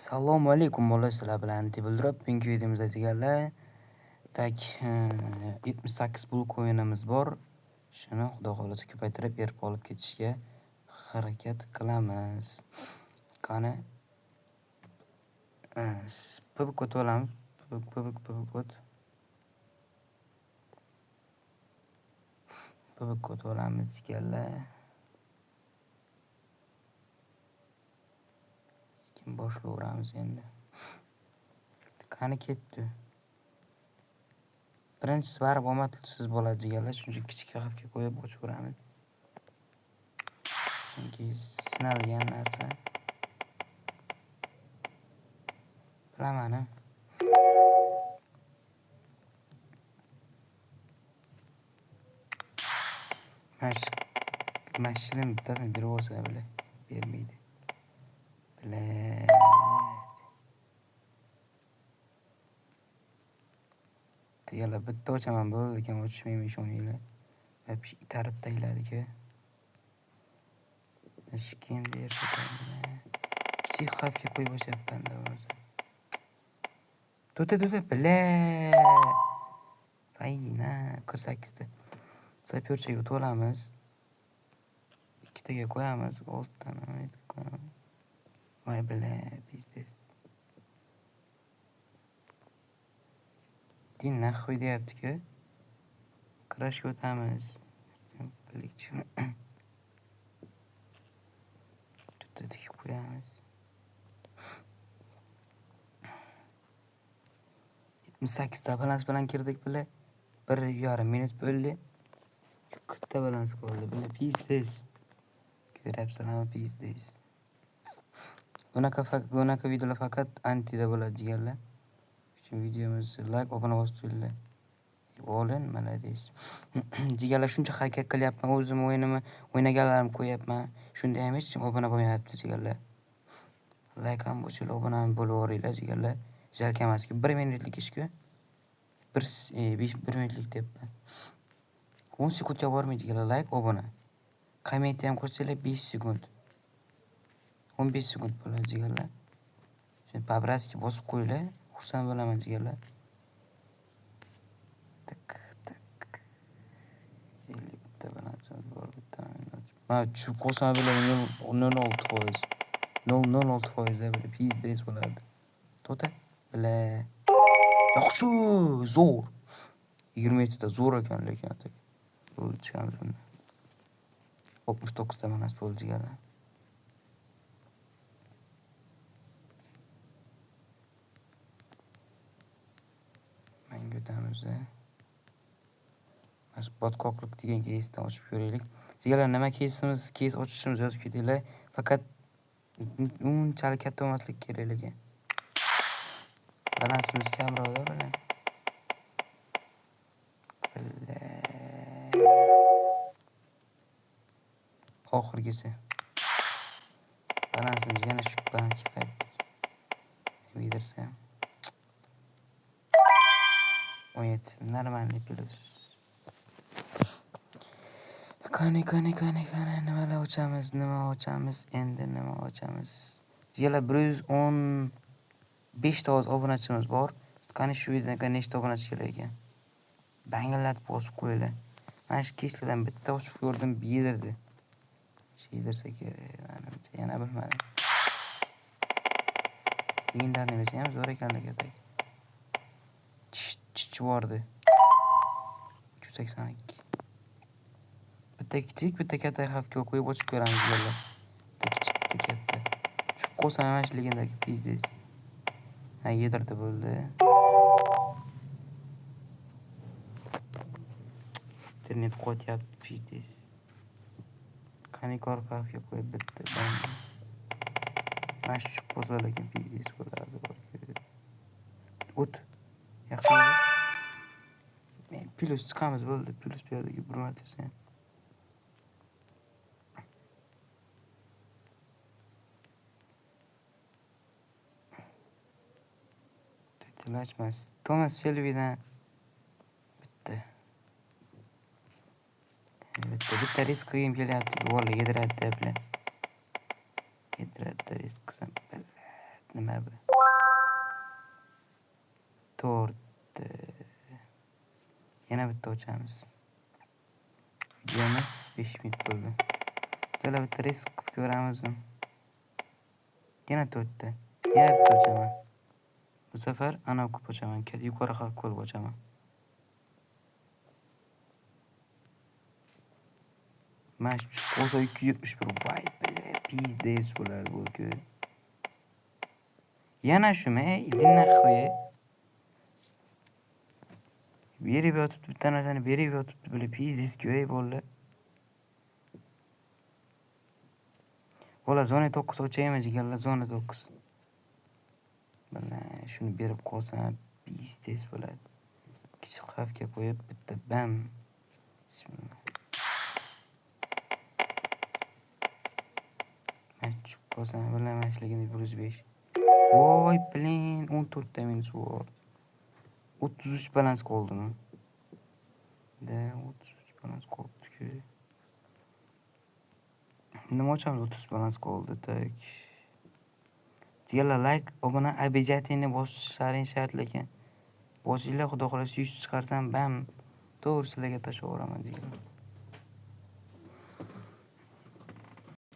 Assalomu alaykum bola, sizlar bilan Tibildrop. Bugungi videomizda deganlar, 78 blok o'yinimiz bor. Shuni xudo xohlasa ko'paytirib erib olib ketishga harakat qilamiz. Qani pubik o'tib olamiz. Pubik o'tib olamiz deganlar. Boshlayveramiz endi. Qani ketdi. Birinchisi baribir omadsiz bo'ladi deganlar, shuncha kichik harfga qo'yib ochaveramiz. Chunki sinalgan narsa. Bilaman. Mashirin bittasini berib olsa bile bermaydi. Deganlar bitta ochaman bo'ldi ekan, ochmayman ishoninglar. Вообще itarib tayladi-ku. Hech kim dersa kichik harfga qo'yib ochyapman-da o'zi. Tuta Sayina 48 ta. Sapyorchaga o'tib olamiz. Ikkitaga qo'yamiz, 6 tani qo'yamiz. Voy biznes. Din naxuy deyapti-ku. Qirashga o'tamiz. Tuta tikib qo'yamiz. 78 ta balans bilan kirdik bile. 1,5 minut bo'ldi. Bitta balans qoldi. Biznes. Ko'ryapsizlarmi biznes. Bunaqa videolar faqat antida bo'ladi deganlar. Shuning videomizni like, obuna bosib qo'yinglar. Bo'lin, malades. Deganlar shuncha harakat qilyapman, o'zim o'ynaganlarim qo'yapman. Shunda ham hech kim obuna bo'lmayapti deganlar. Like ham bo'lsa, obuna ham bo'laveringlar deganlar. Jalkamaski 1 minutlik ish-ku. 1 minutlik debman. 10 sekundga bormaydi deganlar, like, obuna. Komment ham qo'shsanglar 5 sekund. 15 sekund bo'ladi deganlar. Shuni pabraski bosib qo'yinglar, xursand bo'laman deganlar. Bitta balansimiz bor, bitta. Mana tushib qolsam bile 0.06%. 0.06% da bir biznes bo'lardi. To'ta. Yaxshi, zo'r. 27 ta zo'r ekan lekin atak. Bo'ldi chiqamiz bundan. 69 ta balans bo'ldi deganlar. Menga o'tamiz-da. Mana botqoqlik degan keysdan ochib ko'raylik. Deganlar nima keysimiz, keys ochishimiz yozib ketinglar. Faqat unchalik katta emaslik kerak lekin. Balansimiz kamroqda bilan. Oxirgisi. Balansimiz yana shu balanska qaytdi. Nima yedirsam. 17 normalniy plus. Qani nima ochamiz endi nima ochamiz. Deganlar 115 ta obunachimiz bor. Qani shu videoga nechta obunachi kerak ekan? Bangillatib bosib qo'yinglar. Mana shu keyslardan bitta ochib ko'rdim, yedirdi. Yedirsa kerak, menimcha yana bilmadim. Keyinlarni bersa ham zo'r ekanligi atak. Chivordi. 382. Bitta kichik, bitta katta harfga qo'yib ochib ko'ramiz deganlar. Bitta kichik, bitta katta. Shu qo'sam mana shligindagi biznes. Yedirdi bo'ldi. Internet qo'tyapti biznes. Qani harfga qo'yib bitta. Mana shu qo'sa lekin biznes bo'ladi. O't. Yaxshi. Plus chiqamiz bo'ldi. Plus bu yerga bir marta sen. Tilachmas. Thomas Selvidan bitta risk qilgim kelyapti. Volla yediradi bilan. Yediradi risk qilsam. Nima bu? 4. Yana bitta ochamiz. Videomiz 5 minut bo'ldi. Jala bitta risk qilib ko'ramizmi? Yana 4 ta. Yana bitta ochaman. Bu safar anavi ko'p ochaman. Yuqori ko'rib ochaman. Mana shu qo'sa 271. Voy bile, pizdes bo'ladi bu-ku. Yana shumi? Iди nahvoy. Berib yotibdi, bitta narsani berib yotibdi, bile pizdes-ku ey bola. Bola zona 9 ochaymi jigarlar, zona 9. Mana shuni berib qolsam pizdes bo'ladi. Kichik xavfga qo'yib bitta bam. Bismillah. Machib qolsam bilamasligini 105. Voy blin, 14 ta minus bor. 33 balans qoldimi? Da 33 balans qoldi-ku. Nima ochamiz 30 balans qoldi tak. Jigarlar like, obuna обязательно bosishlaring shart lekin. Bosinglar, xudo xolasa 100 chiqarsam bam, to'g'ri sizlarga tashlab yuboraman jigarlar.